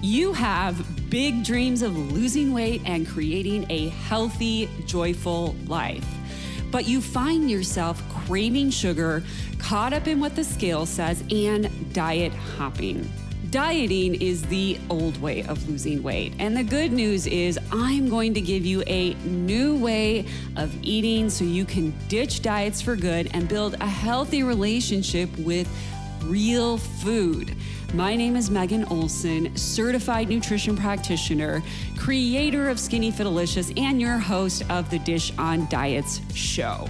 You have big dreams of losing weight and creating a healthy, joyful life. But you find yourself craving sugar, caught up in what the scale says, and diet hopping. Dieting is the old way of losing weight. And the good news is I'm going to give you a new way of eating so you can ditch diets for good and build a healthy relationship with real food. My name is Megan Olson, certified nutrition practitioner, creator of Skinny Fitalicious, and your host of the Dish on Diets show.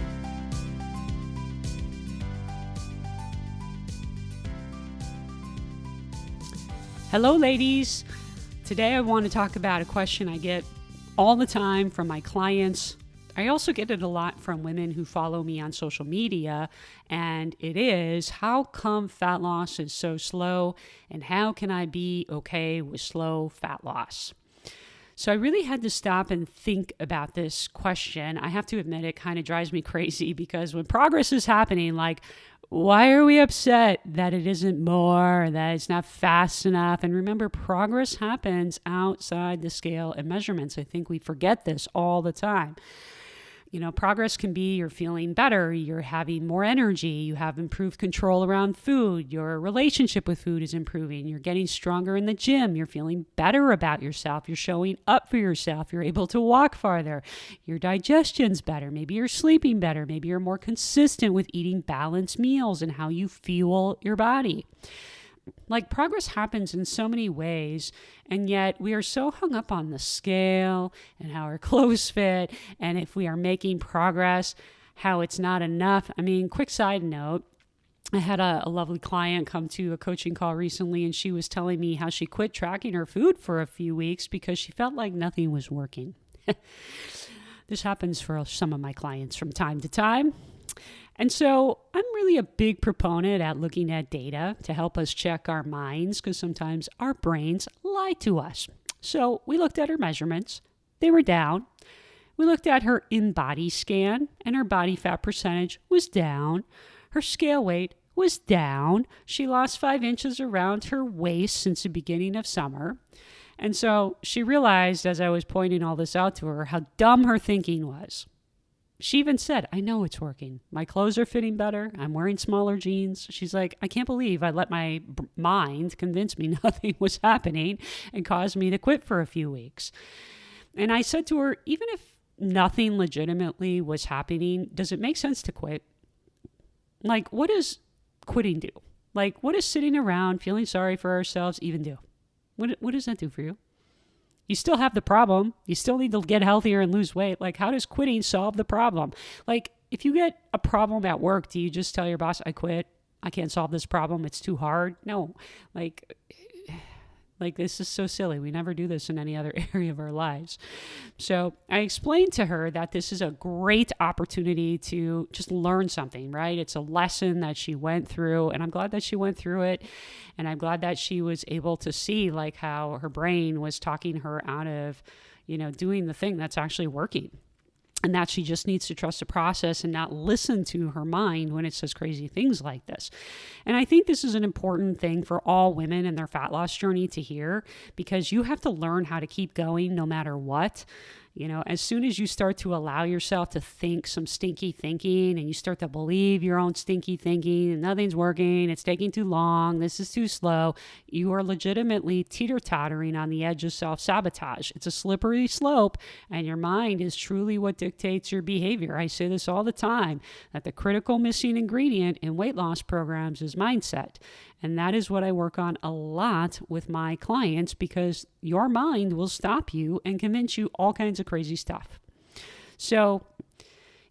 Hello, ladies. Today I want to talk about a question I get all the time from my clients. I also get it a lot from women who follow me on social media, and it is, how come fat loss is so slow, and how can I be okay with slow fat loss? So I really had to stop and think about this question. I have to admit, it kind of drives me crazy because when progress is happening, like, why are we upset that it isn't more, that it's not fast enough? And remember, progress happens outside the scale and measurements. I think we forget this all the time. You know, progress can be you're feeling better, you're having more energy, you have improved control around food, your relationship with food is improving, you're getting stronger in the gym, you're feeling better about yourself, you're showing up for yourself, you're able to walk farther, your digestion's better, maybe you're sleeping better, maybe you're more consistent with eating balanced meals and how you fuel your body. Like, progress happens in so many ways, and yet we are so hung up on the scale and how our clothes fit, and if we are making progress, how it's not enough. I mean, quick side note, I had a lovely client come to a coaching call recently, and she was telling me how she quit tracking her food for a few weeks because she felt like nothing was working. This happens for some of my clients from time to time. And so I'm really a big proponent at looking at data to help us check our minds, because sometimes our brains lie to us. So we looked at her measurements. They were down. We looked at her in-body scan, and her body fat percentage was down. Her scale weight was down. She lost 5 inches around her waist since the beginning of summer. And so she realized, as I was pointing all this out to her, how dumb her thinking was. She even said, I know it's working. My clothes are fitting better. I'm wearing smaller jeans. She's like, I can't believe I let my mind convince me nothing was happening and cause me to quit for a few weeks. And I said to her, even if nothing legitimately was happening, does it make sense to quit? Like, what does quitting do? Like, what does sitting around feeling sorry for ourselves even do? What does that do for you? You still have the problem. You still need to get healthier and lose weight. Like, how does quitting solve the problem? Like, if you get a problem at work, do you just tell your boss, I quit? I can't solve this problem. It's too hard. No, like this is so silly. We never do this in any other area of our lives. So I explained to her that this is a great opportunity to just learn something, right? It's a lesson that she went through, and I'm glad that she went through it. And I'm glad that she was able to see like how her brain was talking her out of, doing the thing that's actually working. And that she just needs to trust the process and not listen to her mind when it says crazy things like this. And I think this is an important thing for all women in their fat loss journey to hear, because you have to learn how to keep going no matter what. As soon as you start to allow yourself to think some stinky thinking, and you start to believe your own stinky thinking, and nothing's working, it's taking too long, this is too slow, you are legitimately teeter-tottering on the edge of self-sabotage. It's a slippery slope, and your mind is truly what dictates your behavior. I say this all the time, that the critical missing ingredient in weight loss programs is mindset. And that is what I work on a lot with my clients, because your mind will stop you and convince you all kinds of crazy stuff. So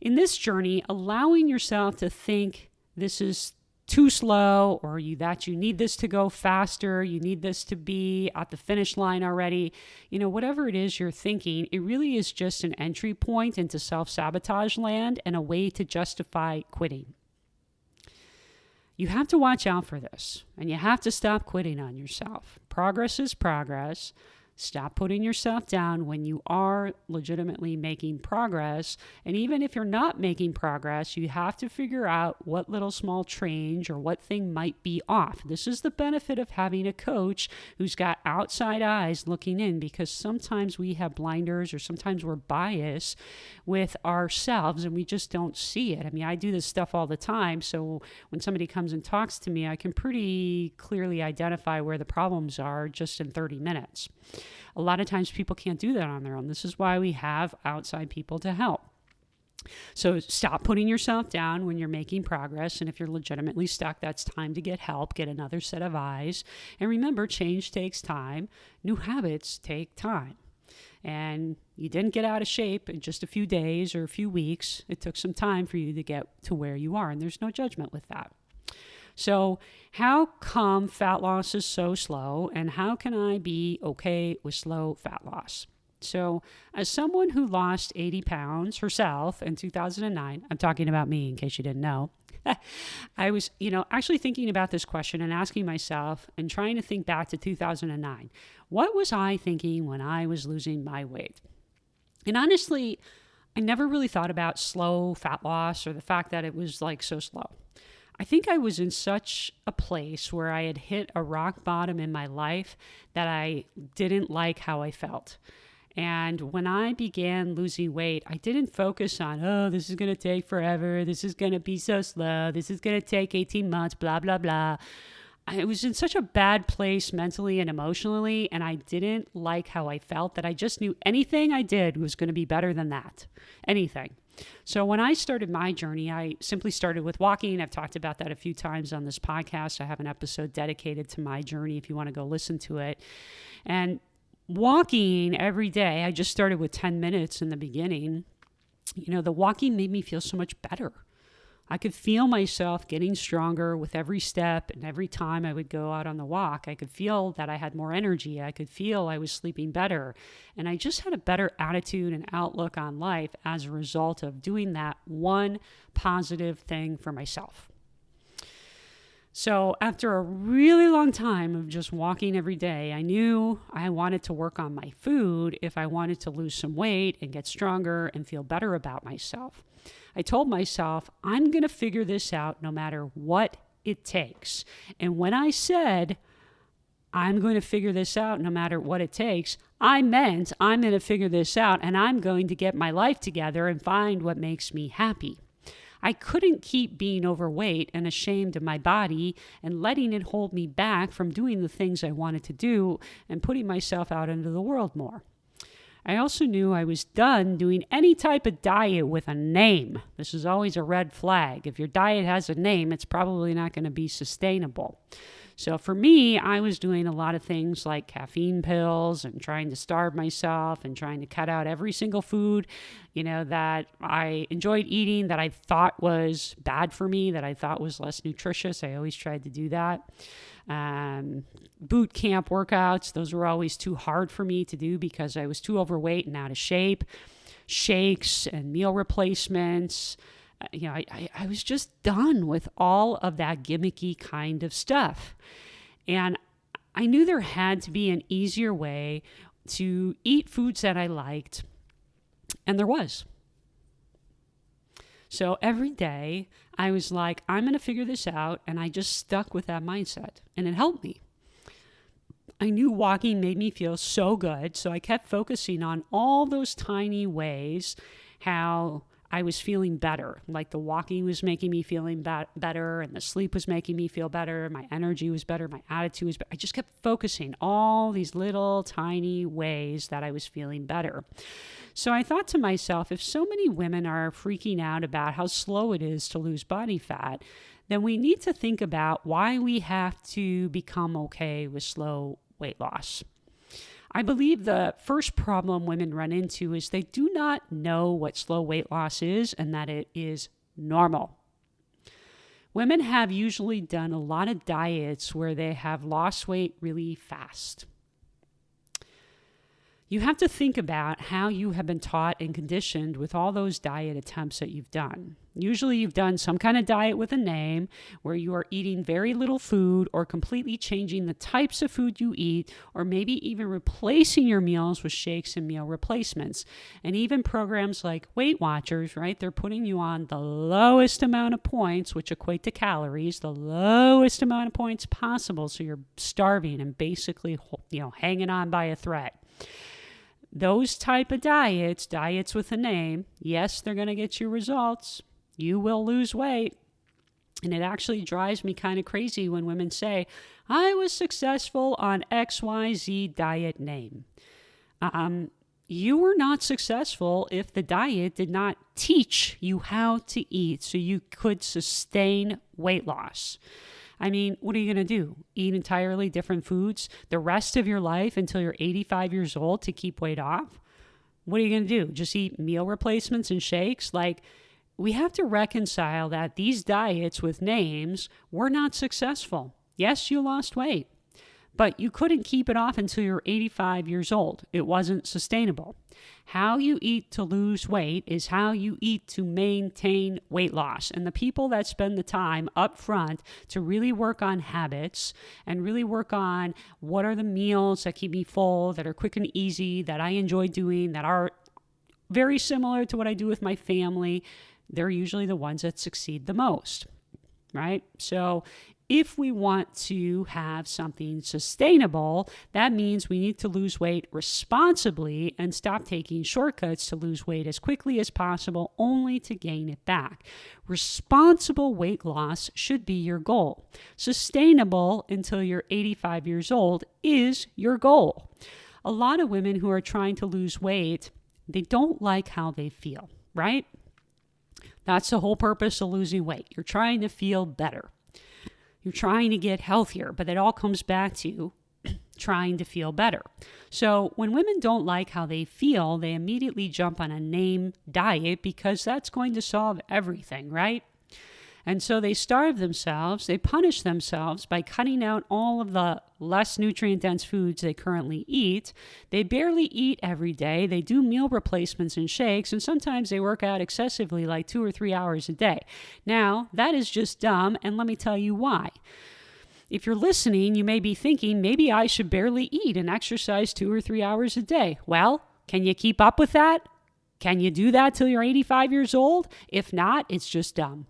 in this journey, allowing yourself to think this is too slow, or that you need this to go faster, you need this to be at the finish line already, whatever it is you're thinking, it really is just an entry point into self-sabotage land and a way to justify quitting. You have to watch out for this, and you have to stop quitting on yourself. Progress is progress. Stop putting yourself down when you are legitimately making progress. And even if you're not making progress, you have to figure out what little small change or what thing might be off. This is the benefit of having a coach who's got outside eyes looking in, because sometimes we have blinders or sometimes we're biased with ourselves and we just don't see it. I mean, I do this stuff all the time. So when somebody comes and talks to me, I can pretty clearly identify where the problems are just in 30 minutes. A lot of times people can't do that on their own. This is why we have outside people to help. So stop putting yourself down when you're making progress. And if you're legitimately stuck, that's time to get help, get another set of eyes. And remember, change takes time. New habits take time. And you didn't get out of shape in just a few days or a few weeks. It took some time for you to get to where you are. And there's no judgment with that. So how come fat loss is so slow, and how can I be okay with slow fat loss? So as someone who lost 80 pounds herself in 2009, I'm talking about me in case you didn't know, I was, actually thinking about this question and asking myself and trying to think back to 2009. What was I thinking when I was losing my weight? And honestly, I never really thought about slow fat loss or the fact that it was like so slow. I think I was in such a place where I had hit a rock bottom in my life that I didn't like how I felt. And when I began losing weight, I didn't focus on, oh, this is going to take forever. This is going to be so slow. This is going to take 18 months, blah, blah, blah. I was in such a bad place mentally and emotionally, and I didn't like how I felt that I just knew anything I did was going to be better than that. Anything. So when I started my journey, I simply started with walking. I've talked about that a few times on this podcast. I have an episode dedicated to my journey if you want to go listen to it. And walking every day, I just started with 10 minutes in the beginning. The walking made me feel so much better. I could feel myself getting stronger with every step, and every time I would go out on the walk, I could feel that I had more energy. I could feel I was sleeping better. And I just had a better attitude and outlook on life as a result of doing that one positive thing for myself. So after a really long time of just walking every day, I knew I wanted to work on my food if I wanted to lose some weight and get stronger and feel better about myself. I told myself, I'm going to figure this out no matter what it takes. And when I said, I'm going to figure this out no matter what it takes, I meant I'm going to figure this out and I'm going to get my life together and find what makes me happy. I couldn't keep being overweight and ashamed of my body and letting it hold me back from doing the things I wanted to do and putting myself out into the world more. I also knew I was done doing any type of diet with a name. This is always a red flag. If your diet has a name, it's probably not going to be sustainable. So for me, I was doing a lot of things like caffeine pills and trying to starve myself and trying to cut out every single food, that I enjoyed eating, that I thought was bad for me, that I thought was less nutritious. I always tried to do that. Boot camp workouts, those were always too hard for me to do because I was too overweight and out of shape. Shakes and meal replacements. I was just done with all of that gimmicky kind of stuff. And I knew there had to be an easier way to eat foods that I liked. And there was. So every day I was like, I'm going to figure this out. And I just stuck with that mindset. And it helped me. I knew walking made me feel so good. So I kept focusing on all those tiny ways how I was feeling better. Like the walking was making me feeling better, and the sleep was making me feel better. My energy was better. My attitude was better. I just kept focusing all these little tiny ways that I was feeling better. So I thought to myself, if so many women are freaking out about how slow it is to lose body fat, then we need to think about why we have to become okay with slow weight loss. I believe the first problem women run into is they do not know what slow weight loss is and that it is normal. Women have usually done a lot of diets where they have lost weight really fast. You have to think about how you have been taught and conditioned with all those diet attempts that you've done. Usually you've done some kind of diet with a name where you are eating very little food or completely changing the types of food you eat, or maybe even replacing your meals with shakes and meal replacements. And even programs like Weight Watchers, right? They're putting you on the lowest amount of points, which equate to calories, the lowest amount of points possible. So you're starving and basically, hanging on by a thread. Those type of diets with a name, yes, they're going to get you results. You will lose weight. And it actually drives me kind of crazy when women say, I was successful on XYZ diet name. You were not successful if the diet did not teach you how to eat so you could sustain weight loss. I mean, what are you going to do? Eat entirely different foods the rest of your life until you're 85 years old to keep weight off? What are you going to do? Just eat meal replacements and shakes? We have to reconcile that these diets with names were not successful. Yes, you lost weight, but you couldn't keep it off until you're 85 years old. It wasn't sustainable. How you eat to lose weight is how you eat to maintain weight loss. And the people that spend the time up front to really work on habits and really work on what are the meals that keep me full, that are quick and easy, that I enjoy doing, that are very similar to what I do with my family, they're usually the ones that succeed the most, right? So if we want to have something sustainable, that means we need to lose weight responsibly and stop taking shortcuts to lose weight as quickly as possible, only to gain it back. Responsible weight loss should be your goal. Sustainable until you're 85 years old is your goal. A lot of women who are trying to lose weight, they don't like how they feel, right? That's the whole purpose of losing weight. You're trying to feel better. You're trying to get healthier, but it all comes back to trying to feel better. So when women don't like how they feel, they immediately jump on a name diet because that's going to solve everything, right? And so they starve themselves, they punish themselves by cutting out all of the less nutrient-dense foods they currently eat. They barely eat every day. They do meal replacements and shakes, and sometimes they work out excessively, like 2 or 3 hours a day. Now, that is just dumb, and let me tell you why. If you're listening, you may be thinking, maybe I should barely eat and exercise 2 or 3 hours a day. Well, can you keep up with that? Can you do that till you're 85 years old? If not, it's just dumb.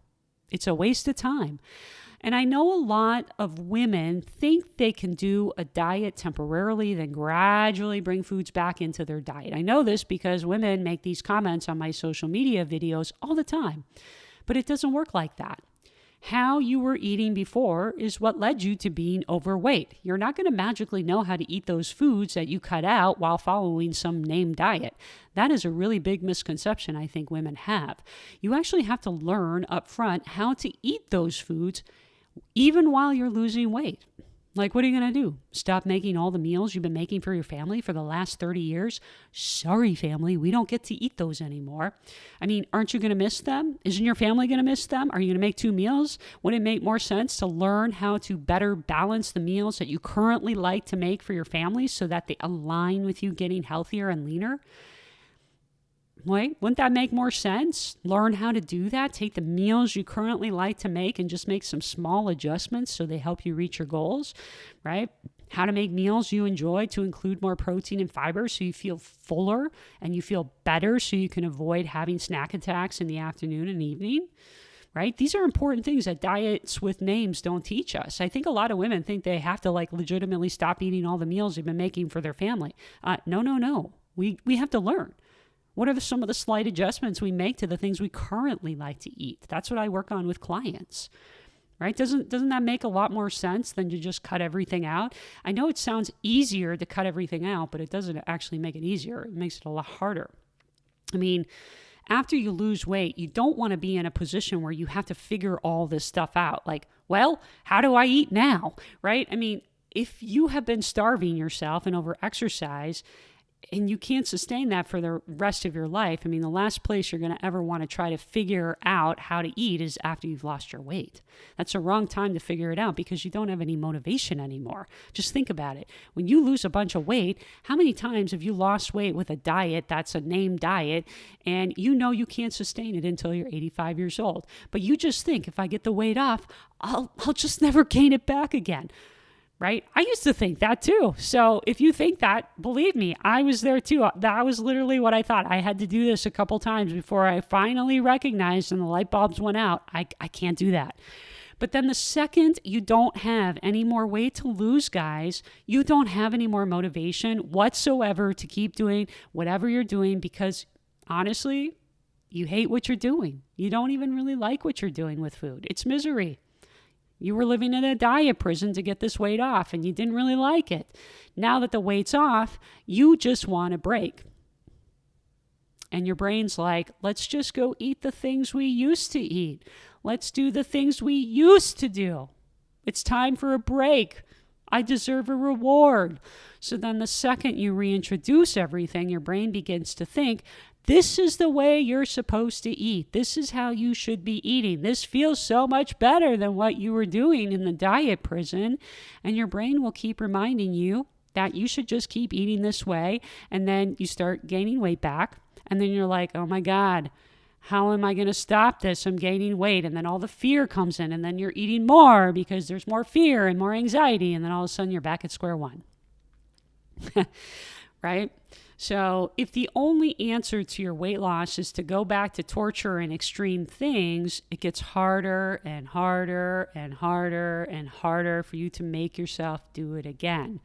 It's a waste of time. And I know a lot of women think they can do a diet temporarily, then gradually bring foods back into their diet. I know this because women make these comments on my social media videos all the time, but it doesn't work like that. How you were eating before is what led you to being overweight. You're not going to magically know how to eat those foods that you cut out while following some named diet. That is a really big misconception I think women have. You actually have to learn up front how to eat those foods even while you're losing weight. Like, what are you going to do? Stop making all the meals you've been making for your family for the last 30 years? Sorry, family, we don't get to eat those anymore. I mean, aren't you going to miss them? Isn't your family going to miss them? Are you going to make 2 meals? Would it make more sense to learn how to better balance the meals that you currently like to make for your family so that they align with you getting healthier and leaner? Right? Wouldn't that make more sense? Learn how to do that. Take the meals you currently like to make and just make some small adjustments so they help you reach your goals, right? How to make meals you enjoy to include more protein and fiber so you feel fuller and you feel better so you can avoid having snack attacks in the afternoon and evening, right? These are important things that diets with names don't teach us. I think a lot of women think they have to legitimately stop eating all the meals they've been making for their family. No. We have to learn. What are some of the slight adjustments we make to the things we currently like to eat? That's what I work on with clients, right? Doesn't that make a lot more sense than to just cut everything out? I know it sounds easier to cut everything out, but it doesn't actually make it easier. It makes it a lot harder. I mean, after you lose weight, you don't want to be in a position where you have to figure all this stuff out. Like, well, how do I eat now, right? I mean, if you have been starving yourself and over-exercise, And you can't sustain that for the rest of your life. I mean, the last place you're going to ever want to try to figure out how to eat is after you've lost your weight. That's the wrong time to figure it out because you don't have any motivation anymore. Just think about it. When you lose a bunch of weight, how many times have you lost weight with a diet that's a named diet and you know you can't sustain it until you're 85 years old? But you just think, if I get the weight off, I'll just never gain it back again. Right? I used to think that too. So if you think that, believe me, I was there too. That was literally what I thought. I had to do this a couple times before I finally recognized and the light bulbs went out. I can't do that. But then the second you don't have any more weight to lose, guys, you don't have any more motivation whatsoever to keep doing whatever you're doing because honestly, you hate what you're doing. You don't even really like what you're doing with food. It's misery. You were living in a diet prison to get this weight off and you didn't really like it. Now that the weight's off, you just want a break. And your brain's like, let's just go eat the things we used to eat. Let's do the things we used to do. It's time for a break. I deserve a reward. So then the second you reintroduce everything, your brain begins to think, this is the way you're supposed to eat. This is how you should be eating. This feels so much better than what you were doing in the diet prison. And your brain will keep reminding you that you should just keep eating this way. And then you start gaining weight back. And then you're like, oh my God, how am I going to stop this? I'm gaining weight. And then all the fear comes in. And then you're eating more because there's more fear and more anxiety. And then all of a sudden you're back at square one. Right? So if the only answer to your weight loss is to go back to torture and extreme things, it gets harder and harder and harder and harder for you to make yourself do it again.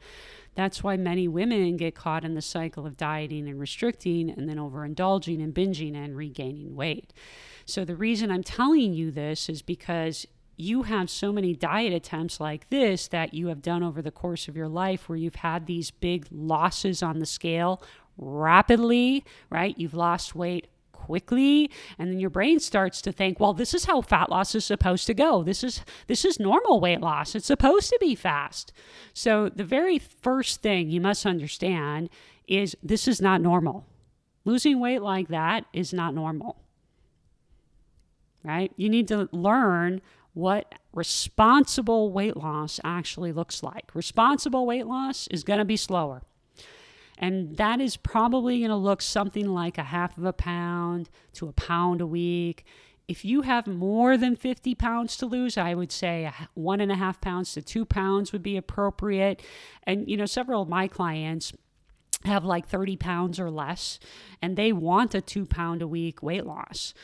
That's why many women get caught in the cycle of dieting and restricting and then overindulging and binging and regaining weight. So the reason I'm telling you this is because you have so many diet attempts like this that you have done over the course of your life where you've had these big losses on the scale rapidly, right? You've lost weight quickly, and then your brain starts to think, well, this is how fat loss is supposed to go. This is normal weight loss. It's supposed to be fast. So the very first thing you must understand is this is not normal. Losing weight like that is not normal, right? You need to learn what responsible weight loss actually looks like. Responsible weight loss is going to be slower. And that is probably going to look something like 1/2 pound to a pound a week. If you have more than 50 pounds to lose, I would say 1.5 pounds to 2 pounds would be appropriate. And, several of my clients have like 30 pounds or less, and they want a 2 pound a week weight loss.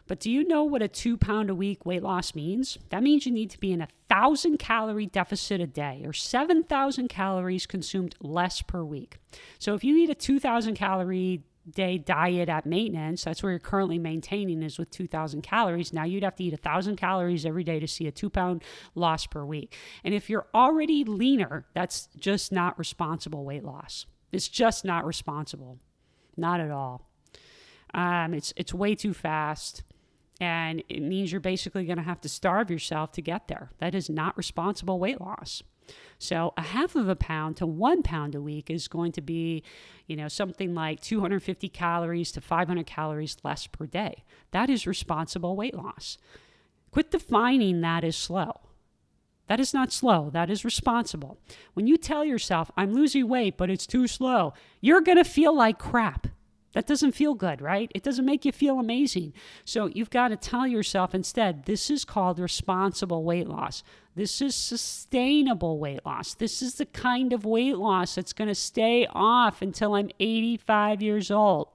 But do you know what a 2 pound a week weight loss means? That means you need to be in 1,000 calorie deficit a day or 7,000 calories consumed less per week. So if you eat a 2,000 calorie day diet at maintenance, that's where you're currently maintaining is with 2,000 calories. Now you'd have to eat 1,000 calories every day to see a 2 pound loss per week. And if you're already leaner, that's just not responsible weight loss. It's just not responsible. Not at all. It's way too fast. And it means you're basically going to have to starve yourself to get there. That is not responsible weight loss. So 1/2 pound to 1 pound a week is going to be, something like 250 calories to 500 calories less per day. That is responsible weight loss. Quit defining that as slow. That is not slow. That is responsible. When you tell yourself, I'm losing weight, but it's too slow, you're going to feel like crap. That doesn't feel good, right? It doesn't make you feel amazing. So you've got to tell yourself instead, this is called responsible weight loss. This is sustainable weight loss. This is the kind of weight loss that's going to stay off until I'm 85 years old.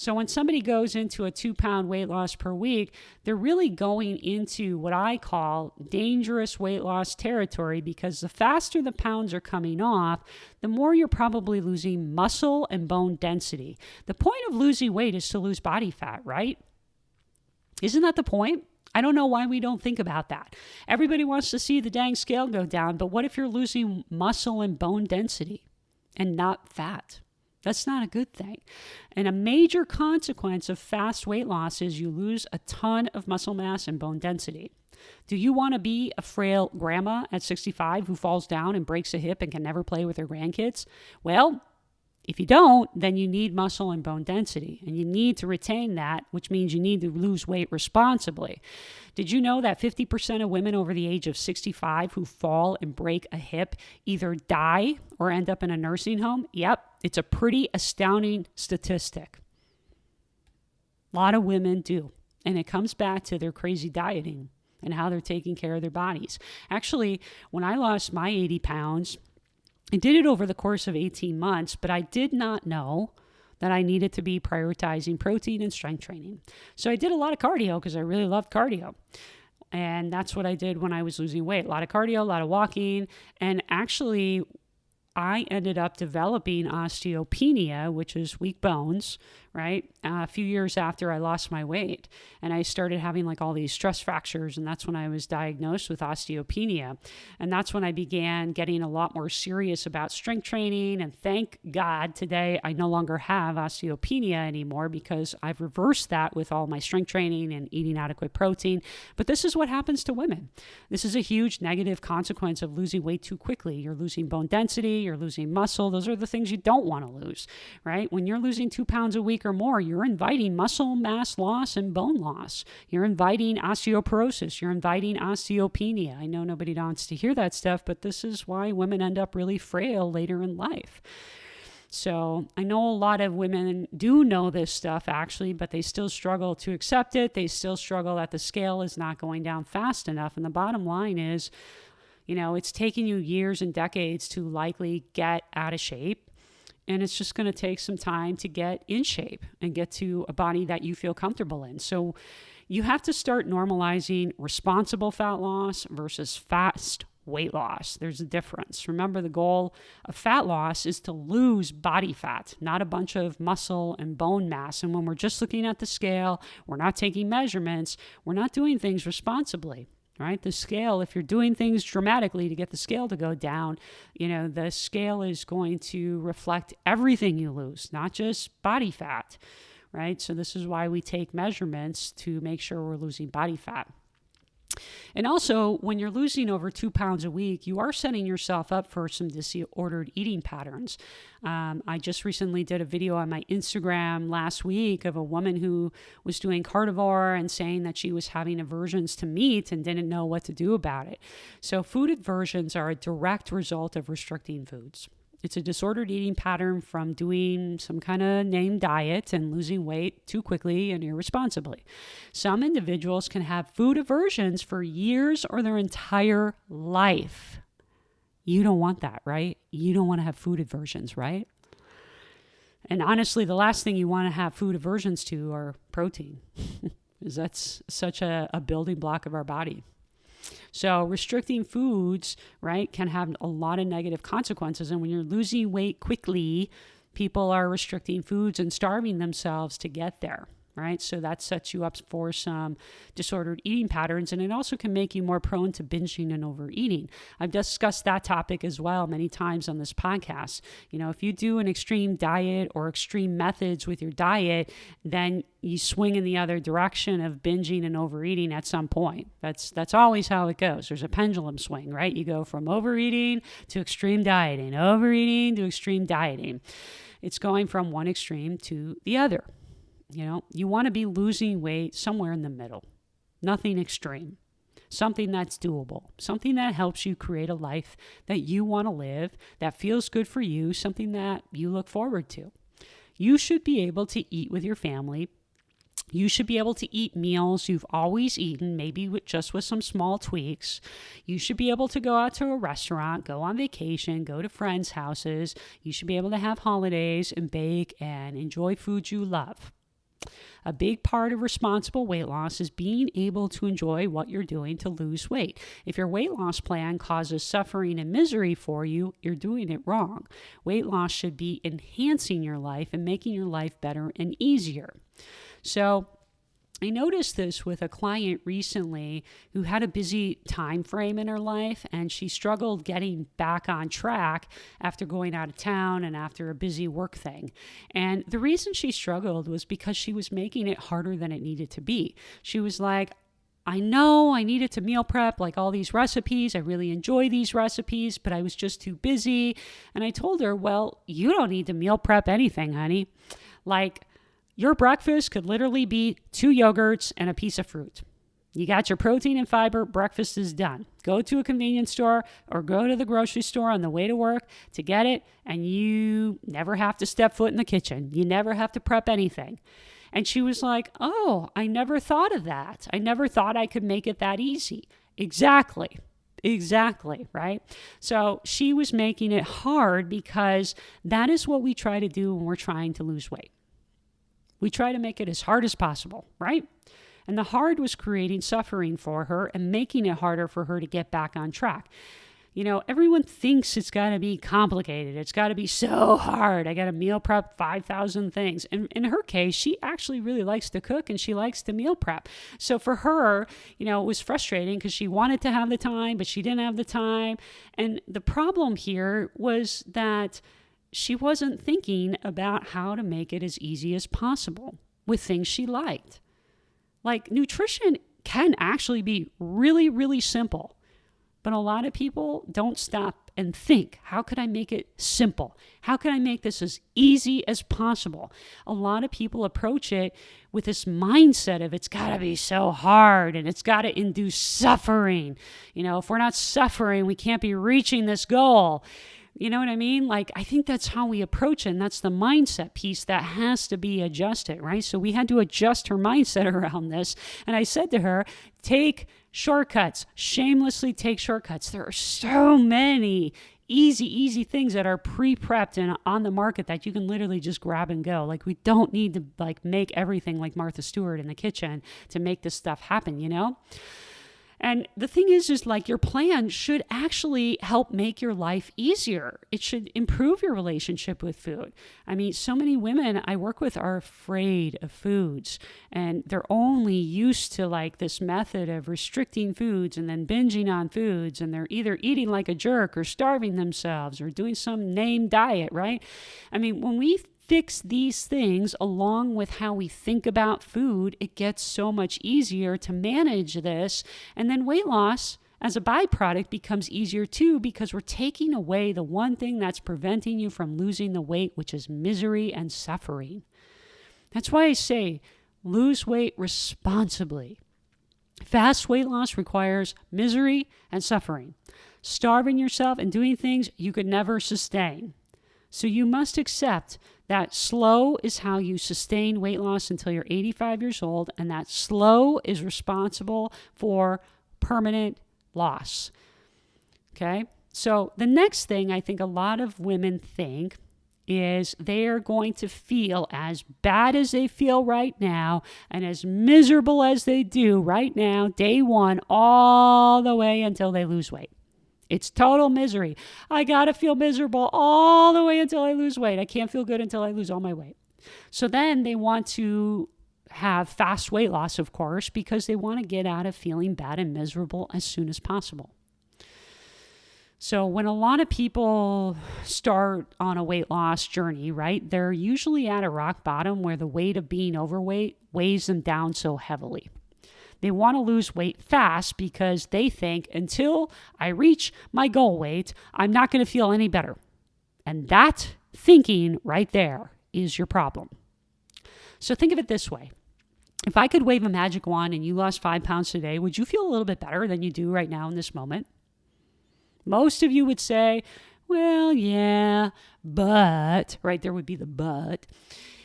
So when somebody goes into a 2 pound weight loss per week, they're really going into what I call dangerous weight loss territory because the faster the pounds are coming off, the more you're probably losing muscle and bone density. The point of losing weight is to lose body fat, right? Isn't that the point? I don't know why we don't think about that. Everybody wants to see the dang scale go down, but what if you're losing muscle and bone density and not fat? That's not a good thing. And a major consequence of fast weight loss is you lose a ton of muscle mass and bone density. Do you want to be a frail grandma at 65 who falls down and breaks a hip and can never play with her grandkids? Well, If you don't, then you need muscle and bone density, and you need to retain that, which means you need to lose weight responsibly. Did you know that 50% of women over the age of 65 who fall and break a hip either die or end up in a nursing home? Yep, it's a pretty astounding statistic. A lot of women do, and it comes back to their crazy dieting and how they're taking care of their bodies. Actually, when I lost my 80 pounds, I did it over the course of 18 months, but I did not know that I needed to be prioritizing protein and strength training. So I did a lot of cardio because I really loved cardio. And that's what I did when I was losing weight. A lot of cardio, a lot of walking. And actually, I ended up developing osteopenia, which is weak bones, right? A few years after I lost my weight. And I started having like all these stress fractures. And that's when I was diagnosed with osteopenia. And that's when I began getting a lot more serious about strength training. And thank God today I no longer have osteopenia anymore because I've reversed that with all my strength training and eating adequate protein. But this is what happens to women. This is a huge negative consequence of losing weight too quickly. You're losing bone density, you're losing muscle. Those are the things you don't want to lose, right? When you're losing 2 pounds a week or more, you're inviting muscle mass loss and bone loss. You're inviting osteoporosis. You're inviting osteopenia. I know nobody wants to hear that stuff, but this is why women end up really frail later in life. So I know a lot of women do know this stuff actually, but they still struggle to accept it. They still struggle that the scale is not going down fast enough. And the bottom line is, it's taking you years and decades to likely get out of shape. And it's just going to take some time to get in shape and get to a body that you feel comfortable in. So you have to start normalizing responsible fat loss versus fast weight loss. There's a difference. Remember, the goal of fat loss is to lose body fat, not a bunch of muscle and bone mass. And when we're just looking at the scale, we're not taking measurements, we're not doing things responsibly. Right? The scale, if you're doing things dramatically to get the scale to go down, the scale is going to reflect everything you lose, not just body fat, right? So this is why we take measurements to make sure we're losing body fat. And also, when you're losing over 2 pounds a week, you are setting yourself up for some disordered eating patterns. I just recently did a video on my Instagram last week of a woman who was doing carnivore and saying that she was having aversions to meat and didn't know what to do about it. So food aversions are a direct result of restricting foods. It's a disordered eating pattern from doing some kind of named diet and losing weight too quickly and irresponsibly. Some individuals can have food aversions for years or their entire life. You don't want that, right? You don't want to have food aversions, right? And honestly, the last thing you want to have food aversions to are protein, because that's such a building block of our body. So restricting foods, right, can have a lot of negative consequences. And when you're losing weight quickly, people are restricting foods and starving themselves to get there, right? So that sets you up for some disordered eating patterns, and it also can make you more prone to binging and overeating. I've discussed that topic as well many times on this podcast. If you do an extreme diet or extreme methods with your diet, then you swing in the other direction of binging and overeating at some point. That's always how it goes. There's a pendulum swing, right? You go from overeating to extreme dieting, overeating to extreme dieting. It's going from one extreme to the other. You want to be losing weight somewhere in the middle, nothing extreme, something that's doable, something that helps you create a life that you want to live, that feels good for you, something that you look forward to. You should be able to eat with your family. You should be able to eat meals you've always eaten, maybe just with some small tweaks. You should be able to go out to a restaurant, go on vacation, go to friends' houses. You should be able to have holidays and bake and enjoy foods you love. A big part of responsible weight loss is being able to enjoy what you're doing to lose weight. If your weight loss plan causes suffering and misery for you, you're doing it wrong. Weight loss should be enhancing your life and making your life better and easier. So I noticed this with a client recently who had a busy time frame in her life, and she struggled getting back on track after going out of town and after a busy work thing. And the reason she struggled was because she was making it harder than it needed to be. She was like, I know I needed to meal prep like all these recipes. I really enjoy these recipes, but I was just too busy. And I told her, well, you don't need to meal prep anything, honey. Like, your breakfast could literally be 2 yogurts and a piece of fruit. You got your protein and fiber, breakfast is done. Go to a convenience store or go to the grocery store on the way to work to get it, and you never have to step foot in the kitchen. You never have to prep anything. And she was like, oh, I never thought of that. I never thought I could make it that easy. Exactly, right? So she was making it hard because that is what we try to do when we're trying to lose weight. We try to make it as hard as possible, right? And the hard was creating suffering for her and making it harder for her to get back on track. You know, everyone thinks it's got to be complicated. It's got to be so hard. I got to meal prep 5,000 things. And in her case, she actually really likes to cook and she likes to meal prep. So for her, you know, it was frustrating because she wanted to have the time, but she didn't have the time. And the problem here was that she wasn't thinking about how to make it as easy as possible with things she liked. Like, nutrition can actually be really, really simple. But a lot of people don't stop and think, how could I make it simple? How can I make this as easy as possible? A lot of people approach it with this mindset of it's got to be so hard and it's got to induce suffering. You know, if we're not suffering, we can't be reaching this goal. You know what I mean? Like, I think that's how we approach it. And that's the mindset piece that has to be adjusted, right? So we had to adjust her mindset around this. And I said to her, take shortcuts, shamelessly take shortcuts. There are so many easy things that are pre-prepped and on the market that you can literally just grab and go. Like, we don't need to make everything like Martha Stewart in the kitchen to make this stuff happen, you know? And the thing is your plan should actually help make your life easier. It should improve your relationship with food. I mean, so many women I work with are afraid of foods, and they're only used to this method of restricting foods and then binging on foods, and they're either eating like a jerk or starving themselves or doing some named diet, right? I mean, when we fix these things along with how we think about food, it gets so much easier to manage this. And then weight loss as a byproduct becomes easier too, because we're taking away the one thing that's preventing you from losing the weight, which is misery and suffering. That's why I say lose weight responsibly. Fast weight loss requires misery and suffering. Starving yourself and doing things you could never sustain. So you must accept that slow is how you sustain weight loss until you're 85 years old, and that slow is responsible for permanent loss. Okay? So the next thing I think a lot of women think is they're going to feel as bad as they feel right now and as miserable as they do right now, day one, all the way until they lose weight. It's total misery. I got to feel miserable all the way until I lose weight. I can't feel good until I lose all my weight. So then they want to have fast weight loss, of course, because they want to get out of feeling bad and miserable as soon as possible. So when a lot of people start on a weight loss journey, right, they're usually at a rock bottom where the weight of being overweight weighs them down so heavily. They want to lose weight fast because they think until I reach my goal weight, I'm not going to feel any better. And that thinking right there is your problem. So think of it this way. If I could wave a magic wand and you lost 5 pounds today, would you feel a little bit better than you do right now in this moment? Most of you would say, well, yeah, but, right, there would be the but.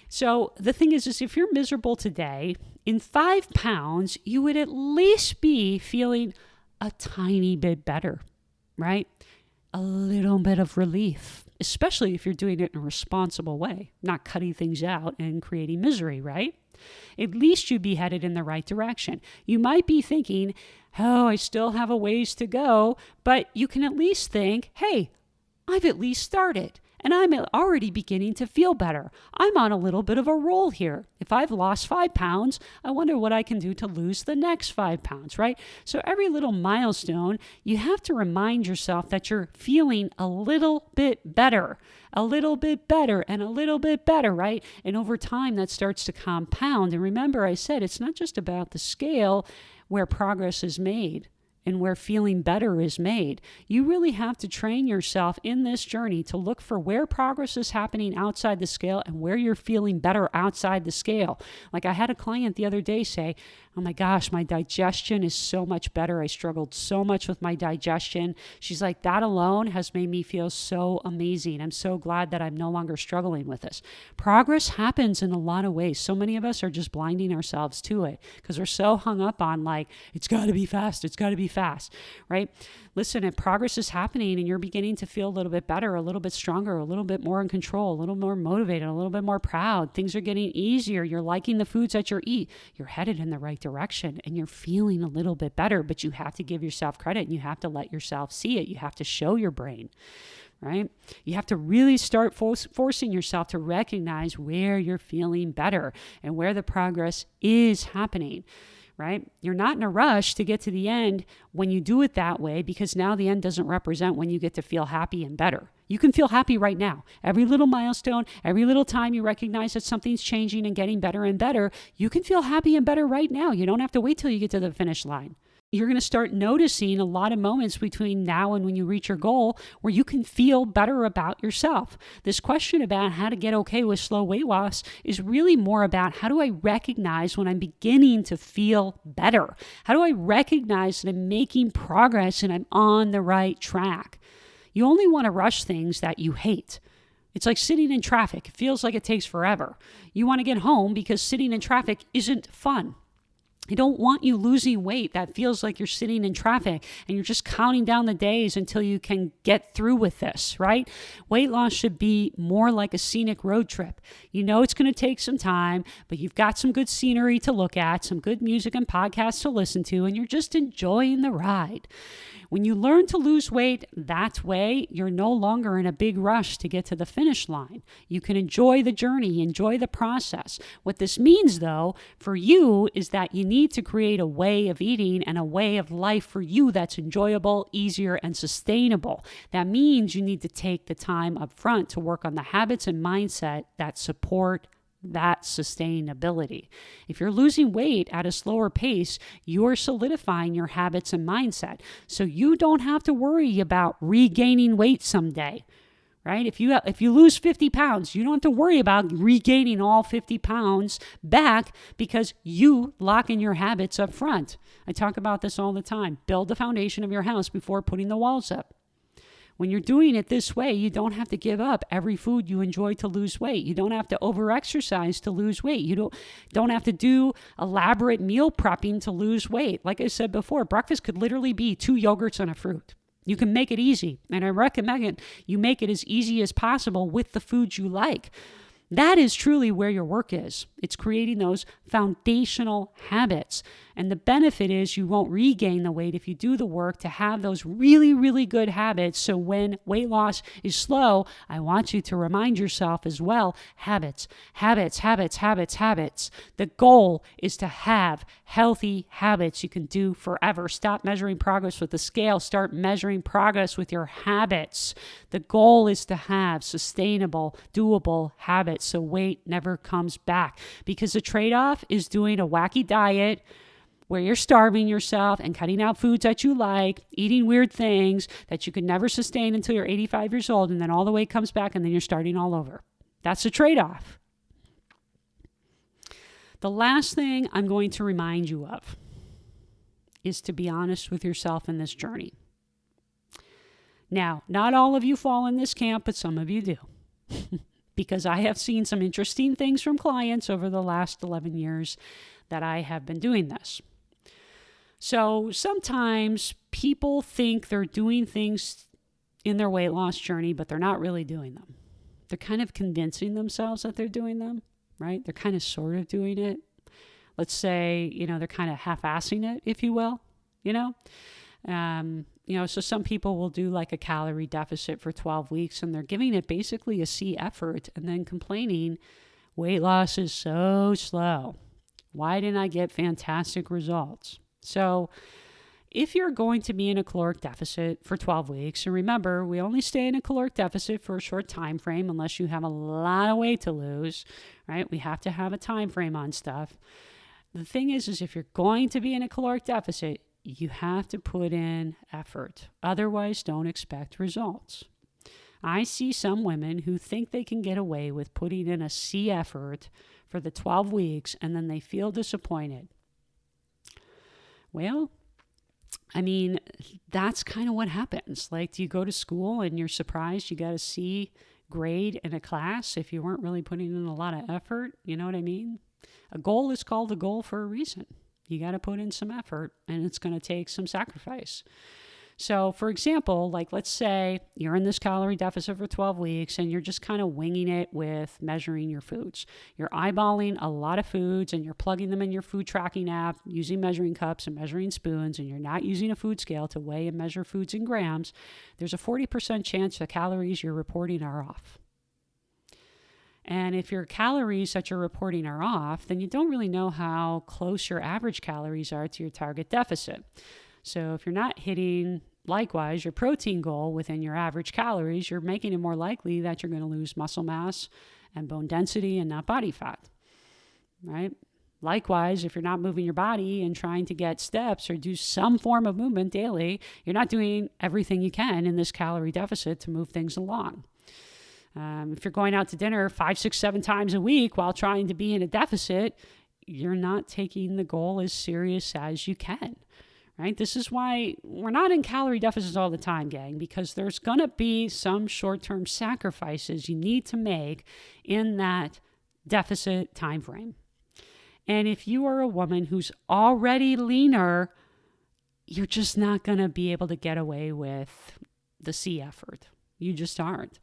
So the thing is if you're miserable today, in 5 pounds, you would at least be feeling a tiny bit better, right? A little bit of relief, especially if you're doing it in a responsible way, not cutting things out and creating misery, right? At least you'd be headed in the right direction. You might be thinking, oh, I still have a ways to go, but you can at least think, hey, I've at least started. and I'm already beginning to feel better. I'm on a little bit of a roll here. If I've lost 5 pounds, I wonder what I can do to lose the next 5 pounds, right? So every little milestone, you have to remind yourself that you're feeling a little bit better, and a little bit better, right? And over time, that starts to compound. And remember, I said it's not just about the scale where progress is made and where feeling better is made. You really have to train yourself in this journey to look for where progress is happening outside the scale and where you're feeling better outside the scale. Like I had a client the other day say, oh my gosh, my digestion is so much better. I struggled so much with my digestion. She's like, that alone has made me feel so amazing. I'm so glad that I'm no longer struggling with this. Progress happens in a lot of ways. So many of us are just blinding ourselves to it because we're so hung up on like, it's got to be fast. It's got to be fast, right? Listen, if progress is happening and you're beginning to feel a little bit better, a little bit stronger, a little bit more in control, a little more motivated, a little bit more proud, things are getting easier, you're liking the foods that you eat, you're headed in the right direction and you're feeling a little bit better, but you have to give yourself credit and you have to let yourself see it. You have to show your brain, right? You have to really start forcing yourself to recognize where you're feeling better and where the progress is happening. Right? You're not in a rush to get to the end when you do it that way, because now the end doesn't represent when you get to feel happy and better. You can feel happy right now. Every little milestone, every little time you recognize that something's changing and getting better and better, you can feel happy and better right now. You don't have to wait till you get to the finish line. You're going to start noticing a lot of moments between now and when you reach your goal where you can feel better about yourself. This question about how to get okay with slow weight loss is really more about how do I recognize when I'm beginning to feel better? How do I recognize that I'm making progress and I'm on the right track? You only want to rush things that you hate. It's like sitting in traffic. It feels like it takes forever. You want to get home because sitting in traffic isn't fun. I don't want you losing weight that feels like you're sitting in traffic and you're just counting down the days until you can get through with this, right? Weight loss should be more like a scenic road trip. You know it's going to take some time, but you've got some good scenery to look at, some good music and podcasts to listen to, and you're just enjoying the ride. When you learn to lose weight that way, you're no longer in a big rush to get to the finish line. You can enjoy the journey, enjoy the process. What this means, though, for you is that you need to create a way of eating and a way of life for you that's enjoyable, easier, and sustainable. That means you need to take the time up front to work on the habits and mindset that support that sustainability. If you're losing weight at a slower pace, you're solidifying your habits and mindset. So you don't have to worry about regaining weight someday, right? If you lose 50 pounds, you don't have to worry about regaining all 50 pounds back because you lock in your habits up front. I talk about this all the time. Build the foundation of your house before putting the walls up. When you're doing it this way, you don't have to give up every food you enjoy to lose weight. You don't have to over-exercise to lose weight. You don't have to do elaborate meal prepping to lose weight. Like I said before, breakfast could literally be 2 yogurts and a fruit. You can make it easy, and I recommend you make it as easy as possible with the foods you like. That is truly where your work is. It's creating those foundational habits. And the benefit is you won't regain the weight if you do the work to have those really, really good habits. So when weight loss is slow, I want you to remind yourself as well, habits. The goal is to have healthy habits you can do forever. Stop measuring progress with the scale. Start measuring progress with your habits. The goal is to have sustainable, doable habits so weight never comes back. Because the trade-off is doing a wacky diet where you're starving yourself and cutting out foods that you like, eating weird things that you could never sustain until you're 85 years old, and then all the weight comes back and then you're starting all over. That's the trade-off. The last thing I'm going to remind you of is to be honest with yourself in this journey. Now, not all of you fall in this camp, but some of you do. Because I have seen some interesting things from clients over the last 11 years that I have been doing this. So sometimes people think they're doing things in their weight loss journey, but they're not really doing them. They're kind of convincing themselves that they're doing them, right? They're kind of sort of doing it. Let's say, they're kind of half-assing it, if you will, So some people will do like a calorie deficit for 12 weeks and they're giving it basically a C effort and then complaining, weight loss is so slow. Why didn't I get fantastic results? So if you're going to be in a caloric deficit for 12 weeks, and remember, we only stay in a caloric deficit for a short time frame unless you have a lot of weight to lose, right? We have to have a time frame on stuff. The thing is if you're going to be in a caloric deficit, you have to put in effort. Otherwise, don't expect results. I see some women who think they can get away with putting in a C effort for the 12 weeks and then they feel disappointed. Well, that's kind of what happens. Like, do you go to school and you're surprised you got a C grade in a class if you weren't really putting in a lot of effort? You know what I mean? A goal is called a goal for a reason. You got to put in some effort and it's going to take some sacrifice. So for example, like let's say you're in this calorie deficit for 12 weeks and you're just kind of winging it with measuring your foods. You're eyeballing a lot of foods and you're plugging them in your food tracking app using measuring cups and measuring spoons, and you're not using a food scale to weigh and measure foods in grams. There's a 40% chance the calories you're reporting are off. And if your calories that you're reporting are off, then you don't really know how close your average calories are to your target deficit. So if you're not hitting, likewise, your protein goal within your average calories, you're making it more likely that you're going to lose muscle mass and bone density and not body fat, right? Likewise, if you're not moving your body and trying to get steps or do some form of movement daily, you're not doing everything you can in this calorie deficit to move things along. If you're going out to dinner 5, 6, 7 times a week while trying to be in a deficit, you're not taking the goal as serious as you can. Right? This is why we're not in calorie deficits all the time, gang, because there's going to be some short-term sacrifices you need to make in that deficit time frame. And if you are a woman who's already leaner, you're just not going to be able to get away with the C effort. You just aren't.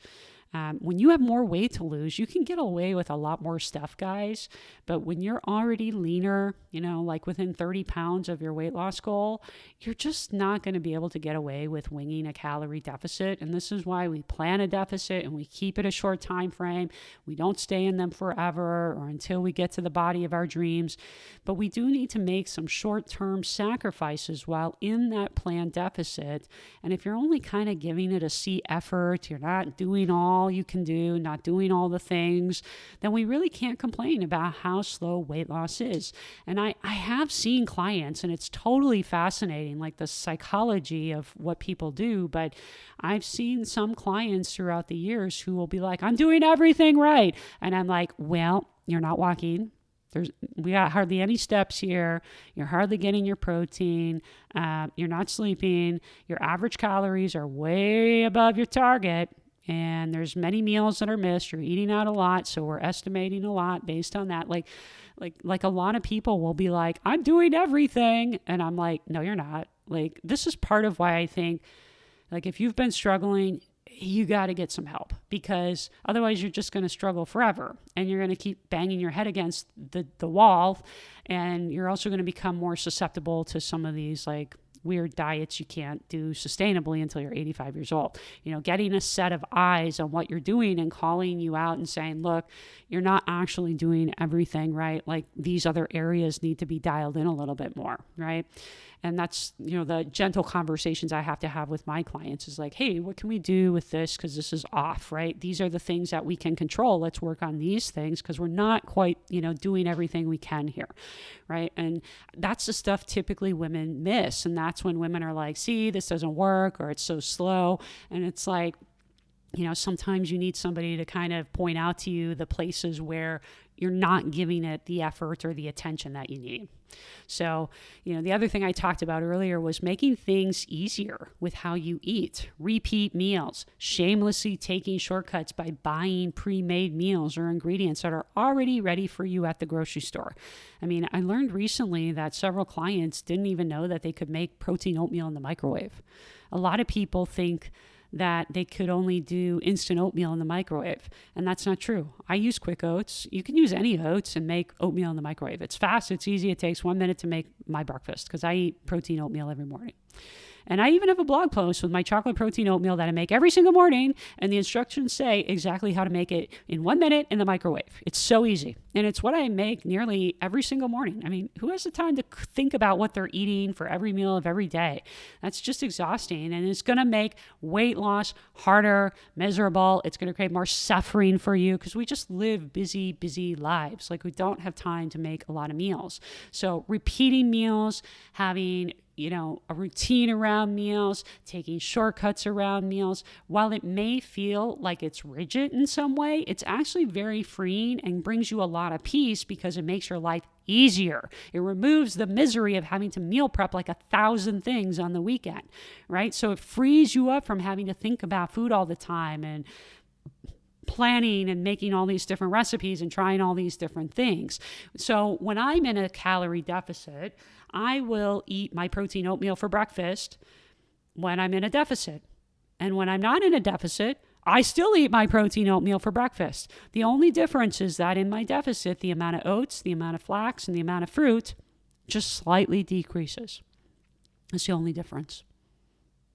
When you have more weight to lose, you can get away with a lot more stuff, guys. But when you're already leaner, like within 30 pounds of your weight loss goal, you're just not going to be able to get away with winging a calorie deficit. And this is why we plan a deficit and we keep it a short time frame. We don't stay in them forever or until we get to the body of our dreams. But we do need to make some short-term sacrifices while in that planned deficit. And if you're only kind of giving it a C effort, you're not doing all you can do, not doing all the things, then we really can't complain about how slow weight loss is. And I have seen clients, and it's totally fascinating, like the psychology of what people do, but I've seen some clients throughout the years who will be like, I'm doing everything right. And I'm like, well, you're not walking. We got hardly any steps here. You're hardly getting your protein. You're not sleeping. Your average calories are way above your target. And there's many meals that are missed. You're eating out a lot, so we're estimating a lot based on that. Like a lot of people will be like, I'm doing everything. And I'm like, no, you're not. Like, this is part of why I think, like, if you've been struggling, you got to get some help, because otherwise you're just going to struggle forever. And you're going to keep banging your head against the wall. And you're also going to become more susceptible to some of these, like, weird diets you can't do sustainably until you're 85 years old. Getting a set of eyes on what you're doing and calling you out and saying, look, you're not actually doing everything right. Like, these other areas need to be dialed in a little bit more, right? And that's, the gentle conversations I have to have with my clients is like, hey, what can we do with this? Because this is off, right? These are the things that we can control. Let's work on these things because we're not quite, doing everything we can here, right? And that's the stuff typically women miss. And that's when women are like, see, this doesn't work, or it's so slow. And it's like, sometimes you need somebody to kind of point out to you the places where you're not giving it the effort or the attention that you need. So, the other thing I talked about earlier was making things easier with how you eat, repeat meals, shamelessly taking shortcuts by buying pre-made meals or ingredients that are already ready for you at the grocery store. I learned recently that several clients didn't even know that they could make protein oatmeal in the microwave. A lot of people think that they could only do instant oatmeal in the microwave. And that's not true. I use quick oats. You can use any oats and make oatmeal in the microwave. It's fast, it's easy, it takes 1 minute to make my breakfast because I eat protein oatmeal every morning. And I even have a blog post with my chocolate protein oatmeal that I make every single morning. And the instructions say exactly how to make it in 1 minute in the microwave. It's so easy. And it's what I make nearly every single morning. I mean, who has the time to think about what they're eating for every meal of every day? That's just exhausting. And it's going to make weight loss harder, miserable. It's going to create more suffering for you because we just live busy, busy lives. Like we don't have time to make a lot of meals. So repeating meals, having a routine around meals, taking shortcuts around meals, while it may feel like it's rigid in some way, it's actually very freeing and brings you a lot of peace because it makes your life easier. It removes the misery of having to meal prep like 1,000 things on the weekend, right? So it frees you up from having to think about food all the time and planning and making all these different recipes and trying all these different things. So when I'm in a calorie deficit, I will eat my protein oatmeal for breakfast when I'm in a deficit. And when I'm not in a deficit, I still eat my protein oatmeal for breakfast. The only difference is that in my deficit, the amount of oats, the amount of flax, and the amount of fruit just slightly decreases. That's the only difference.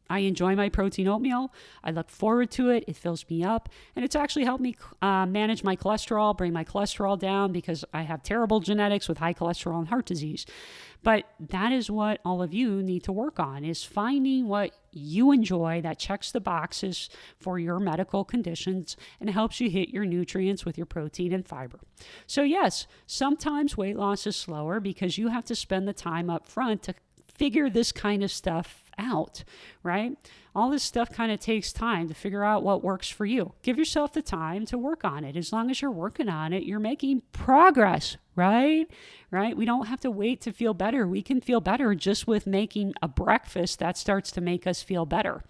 I enjoy my protein oatmeal. I look forward to it. It fills me up. And it's actually helped me manage my cholesterol, bring my cholesterol down because I have terrible genetics with high cholesterol and heart disease. But that is what all of you need to work on, is finding what you enjoy that checks the boxes for your medical conditions and helps you hit your nutrients with your protein and fiber. So yes, sometimes weight loss is slower because you have to spend the time up front to figure this kind of stuff out, right? All this stuff kind of takes time to figure out what works for you. Give yourself the time to work on it. As long as you're working on it, you're making progress, right? Right? We don't have to wait to feel better. We can feel better just with making a breakfast that starts to make us feel better.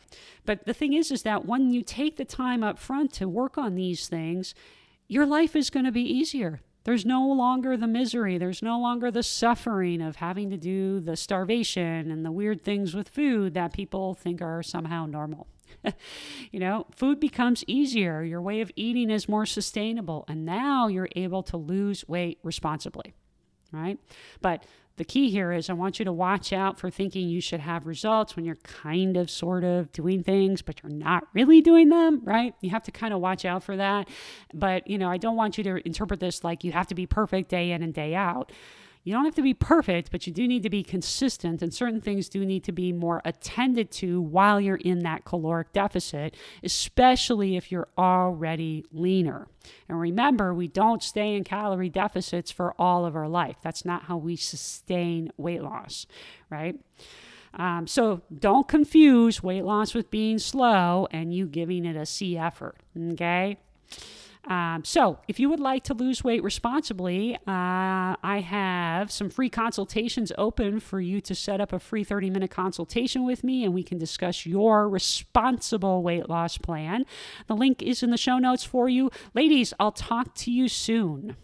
But the thing is that when you take the time up front to work on these things, your life is going to be easier. There's no longer the misery. There's no longer the suffering of having to do the starvation and the weird things with food that people think are somehow normal. Food becomes easier. Your way of eating is more sustainable. And now you're able to lose weight responsibly, right? But the key here is I want you to watch out for thinking you should have results when you're kind of sort of doing things, but you're not really doing them, right? You have to kind of watch out for that. But, I don't want you to interpret this like you have to be perfect day in and day out. You don't have to be perfect, but you do need to be consistent, and certain things do need to be more attended to while you're in that caloric deficit, especially if you're already leaner. And remember, we don't stay in calorie deficits for all of our life. That's not how we sustain weight loss, right? So don't confuse weight loss with being slow and you giving it a C effort, okay? So if you would like to lose weight responsibly, I have some free consultations open for you to set up a free 30-minute consultation with me, and we can discuss your responsible weight loss plan. The link is in the show notes for you. Ladies, I'll talk to you soon.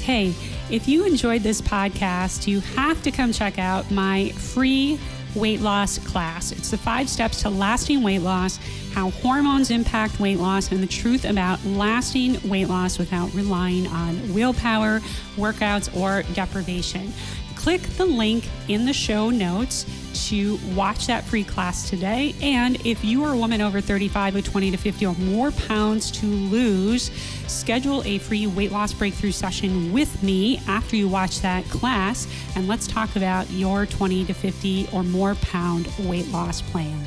Hey, if you enjoyed this podcast, you have to come check out my free weight loss class. It's the 5 steps to lasting weight loss, how hormones impact weight loss, and the truth about lasting weight loss without relying on willpower, workouts, or deprivation. Click the link in the show notes to watch that free class today. And if you are a woman over 35 with 20 to 50 or more pounds to lose, schedule a free weight loss breakthrough session with me after you watch that class, and let's talk about your 20 to 50 or more pound weight loss plan.